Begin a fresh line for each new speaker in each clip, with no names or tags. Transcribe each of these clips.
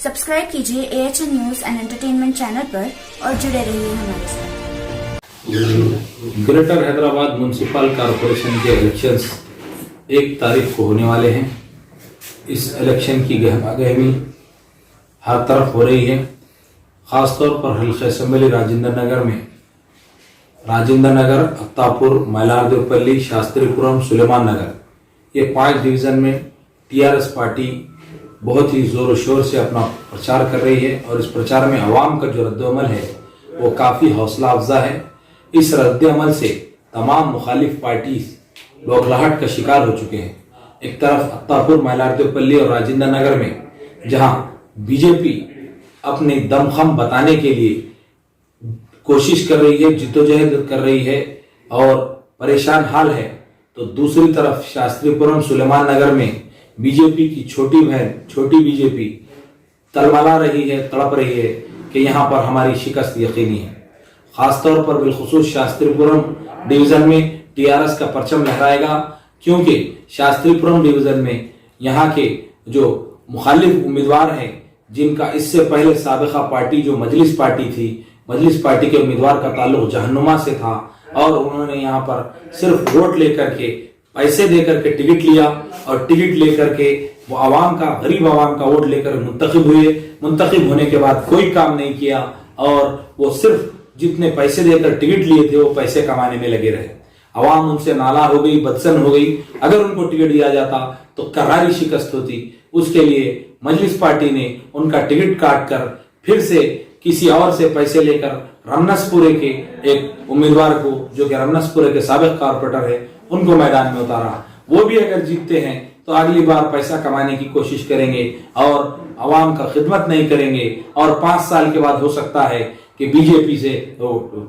Subscribe कीजिए AHN news and entertainment channel पर और जुड़े रहिए हमारे साथ।
ग्रेटर हैदराबाद म्युनिसिपल कॉरपोरेशन के इलेक्शंस 1 तारीख को होने वाले हैं। इस इलेक्शन की गहमागहमी हर तरफ हो रही है। खासतौर पर हल्का असेंबली राजेंद्र नगर में राजेंद्र नगर, अत्तापुर, मैलारदेवपल्ली, शास्त्रीपुरम, सुलेमान नगर, ये 5 डिवीजन में टीआरएस पार्टी बहुत ही जोर शोर से अपना प्रचार कर रही है और इस प्रचार में अवाम का जो रद्दअमल है वो काफ़ी हौसला अफजा है। इस रद्दअमल से तमाम मुखालिफ पार्टी बौखलाहट का शिकार हो चुके हैं। एक तरफ अत्तापुर, मैलारदेवपल्ली और राजेंद्र नगर में जहां बीजेपी अपने दमखम बताने के लिए कोशिश कर रही है, जिद्दोजहद कर रही है और परेशान हाल है, तो दूसरी तरफ शास्त्रीपुरम, सुलेमान नगर में बीजेपी की छोटी बहन, छोटी बीजेपी तलमला रही है, तड़प रही है कि यहां पर हमारी शिकस्त यकीनी है। खासतौर पर बिलखुसूस शास्त्रीपुरम डिवीजन में टीआरएस का परचम लहराएगा, क्योंकि शास्त्रीपुरम डिवीजन में यहाँ के जो मुखालिफ उम्मीदवार हैं, जिनका इससे पहले साबिका पार्टी जो मजलिस पार्टी थी, मजलिस पार्टी के उम्मीदवार का ताल्लुक जहन्नुमा से था और उन्होंने यहाँ पर सिर्फ वोट लेकर के, पैसे देकर के टिकट लिया और टिकट लेकर के वो आवाम का, गरीब आवाम का वोट लेकर मुंतखब हुए। मुंतखब होने के बाद कोई काम नहीं किया और वो सिर्फ जितने पैसे देकर टिकट लिए थे वो पैसे कमाने में लगे रहे। आवाम उनसे नाला हो गई, बदसन हो गई। अगर उनको टिकट दिया जाता तो करारी शिकस्त होती। उसके लिए मजलिस पार्टी ने उनका टिकट काट कर फिर से किसी और से पैसे लेकर रमनसपुरे के एक उम्मीदवार को, जो कि रमनसपुरे के साबिक कारपोरेटर है, उनको मैदान में उतारा। वो भी अगर जीतते हैं तो अगली बार पैसा कमाने की कोशिश करेंगे और आवाम का खिदमत नहीं करेंगे और 5 साल के बाद हो सकता है कि बीजेपी से,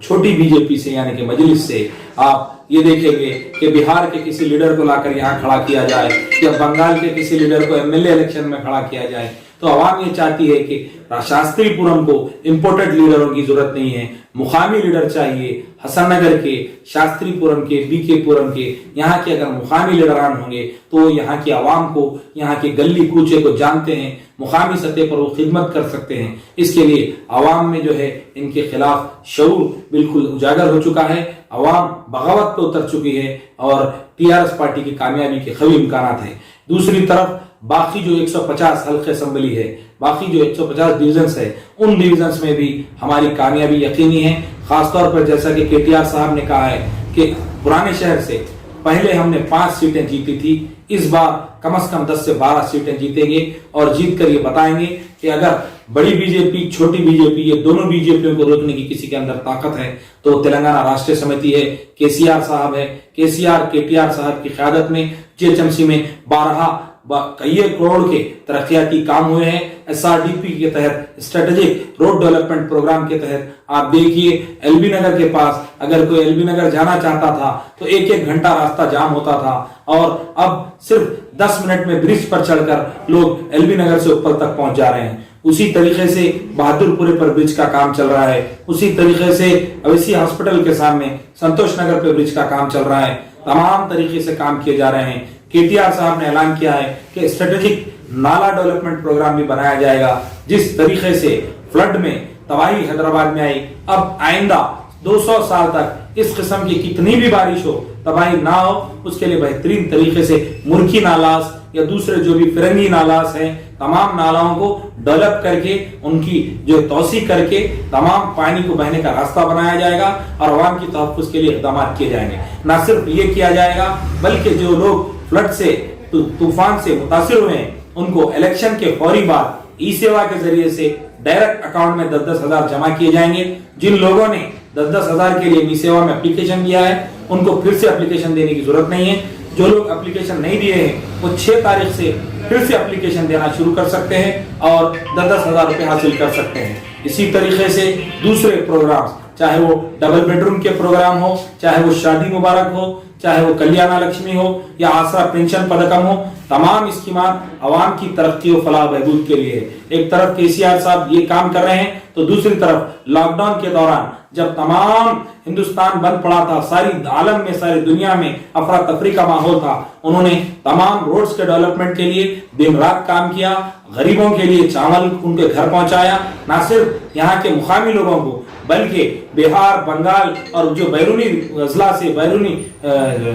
छोटी बीजेपी से यानी कि मजलिस से आप ये देखेंगे कि बिहार के किसी लीडर को लाकर यहाँ खड़ा किया जाए या बंगाल के किसी लीडर को एमएलए इलेक्शन में खड़ा किया जाए। तो आवाम ये चाहती है कि शास्त्रीपुरम को इंपोर्टेड लीडरों की जरूरत नहीं है, मुकामी लीडर चाहिए। हसननगर के, शास्त्रीपुरम के, बीकेपुरम के, यहाँ के अगर मुकामी लीडरान होंगे तो यहाँ की आवाम को, यहाँ के गली कूचे को जानते हैं, मुकामी सतह पर वो खिदमत कर सकते हैं। इसके लिए आवाम में जो है इनके खिलाफ शऊर बिल्कुल उजागर हो चुका है। आवाम बगावत पे उतर चुकी है और टीआरएस पार्टी की कामयाबी के कई इम्कानात हैं। दूसरी तरफ बाकी जो 150 हल्के असेंबली है, बाकी जो 150 डिविजन्स है, उन डिविजन्स में भी हमारी कामयाबी यकीनी है। खासतौर पर जैसा कि केटीआर साहब ने कहा है कि पुराने शहर से पहले हमने 5 सीटें जीती थी, इस बार कम से कम 10 से 12 सीटें जीतेंगे और जीत कर ये बताएंगे कि अगर बड़ी बीजेपी, छोटी बीजेपी, ये दोनों बीजेपियों को रोकने की किसी के अंदर ताकत है तो तेलंगाना राष्ट्रीय समिति है, केसीआर साहब है। केटीआर साहब की क़यादत में जीएचएमसी में 12 कई करोड़ के तरक्याती काम हुए हैं। एसआरडीपी के तहत, स्ट्रेटेजिक रोड डेवलपमेंट प्रोग्राम के तहत आप देखिए, एलबी नगर के पास अगर कोई एलबी नगर जाना चाहता था तो 1-1 घंटा रास्ता जाम होता था और अब सिर्फ 10 मिनट में ब्रिज पर चढ़कर लोग एलबी नगर से ऊपर तक पहुंच जा रहे हैं। उसी तरीके से बहादुरपुरे पर ब्रिज का काम चल रहा है। उसी तरीके से अवेसी हॉस्पिटल के सामने संतोष नगर पे ब्रिज का काम चल रहा है। तमाम तरीके से काम किए जा रहे हैं। केटीआर साहब ने ऐलान किया है कि स्ट्रेटेजिक नाला डेवलपमेंट प्रोग्राम भी बनाया जाएगा। जिस तरीके से फ्लड में तबाही हैदराबाद में आई, अब आइंदा 200 साल तक इस किस्म की कितनी भी बारिश हो, तबाही ना हो, उसके लिए बेहतरीन तरीके से मुर्की नालास या दूसरे जो भी फिरंगी नालास हैं, तमाम नालाओं को डेवलप करके उनकी जो तौसी करके तमाम पानी को बहने का रास्ता बनाया जाएगा और आवाम की तहफ़्फ़ुज़ के लिए इक़दाम किए जाएंगे। न सिर्फ ये किया जाएगा बल्कि जो लोग फ्लड से, तूफान से मुतासिर हुए हैं, उनको इलेक्शन के फौरी बाद ई सेवा के जरिए से डायरेक्ट अकाउंट में 10-10 हजार जमा किए जाएंगे। जिन लोगों ने 10-10 हजार के लिए ई सेवा में एप्लीकेशन दिया है उनको फिर से एप्लीकेशन देने की जरूरत नहीं है। जो लोग एप्लीकेशन नहीं दिए हैं वो 6 तारीख से फिर से एप्लीकेशन देना शुरू कर सकते हैं और 10-10 हजार रुपए हासिल कर सकते हैं। इसी तरीके से दूसरे प्रोग्राम, चाहे वो डबल बेडरूम के प्रोग्राम हो, चाहे वो शादी मुबारक हो, चाहे वो कल्याण लक्ष्मी हो या आसरा पेंशन पदकम हो, तमाम स्कीमात आवाम की तरक्की और फलाह बहबूद के लिए। एक तरफ केसीआर साहब ये काम कर रहे हैं तो दूसरी तरफ लॉकडाउन के दौरान जब तमाम ہندوستان بند پڑا تھا، ساری عالم میں ساری دنیا میں افراتفری کا ماحول تھا، انہوں نے تمام روڈز کے ڈیولپمنٹ کے لیے دن رات کام کیا، غریبوں کے لیے چاول ان کے گھر پہنچایا، نہ صرف یہاں کے مقامی لوگوں کو بلکہ بہار، بنگال اور جو بیرونی اضلاع سے بیرونی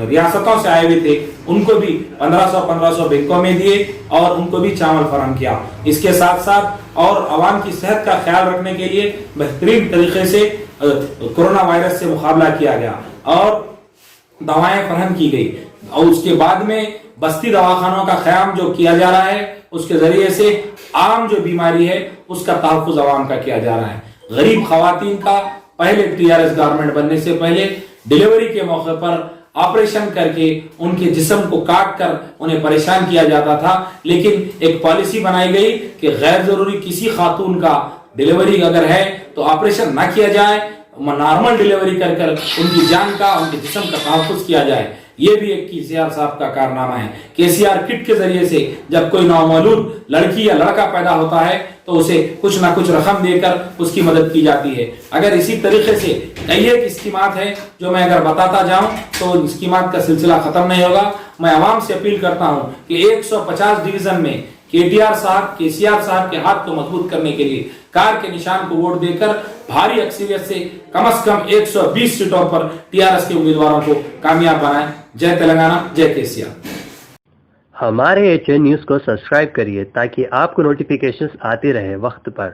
ریاستوں سے آئے ہوئے تھے ان کو بھی 1500 بینکوں میں دیے اور ان کو بھی چاول فراہم کیا۔ اس کے ساتھ ساتھ اور عوام کی صحت کا خیال رکھنے کے لیے بہترین طریقے سے کورونا وائرس سے مقابلہ کیا گیا اور دوائیں فراہم کی گئی، اور اس کے بعد میں بستی دواخانوں کا قیام جو کیا جا رہا ہے اس کے ذریعے سے عام جو بیماری ہے اس کا تحفظ عوام کا کیا جا رہا ہے۔ غریب خواتین کا پہلے TRS گورنمنٹ بننے سے پہلے ڈیلیوری کے موقع پر آپریشن کر کے ان کے جسم کو کاٹ کر انہیں پریشان کیا جاتا تھا، لیکن ایک پالیسی بنائی گئی کہ غیر ضروری کسی خاتون کا ڈیلیوری اگر ہے تو آپریشن نہ کیا جائے، نارمل ڈیلیوری کر کر ان کی جان کا ان کے جسم کا تحفظ کیا جائے۔ یہ بھی ایک KCR صاحب کا کارنامہ ہے۔ KCR کٹ کے ذریعے سے جب کوئی نومولود لڑکی یا لڑکا پیدا ہوتا ہے تو اسے کچھ نہ کچھ رقم دے کر اس کی مدد کی جاتی ہے۔ اگر اسی طریقے سے کئی ایک اسکیمات ہیں جو میں اگر بتاتا جاؤں تو اسکیمات کا سلسلہ ختم نہیں ہوگا۔ میں عوام سے اپیل کرتا ہوں کہ 150 ڈویژن میں KCR صاحب کے ہاتھ کو مضبوط کرنے کے لیے کار کے نشان کو ووٹ دے کر بھاری اکثریت سے کم از کم 120 سیٹوں پر TRS کے امیدواروں کو کامیاب بنائیں۔ جے تلنگانہ، جے KCR۔
ہمارے HN نیوز کو سبسکرائب کریے تاکہ آپ کو نوٹیفیکیشنز آتے رہے وقت پر۔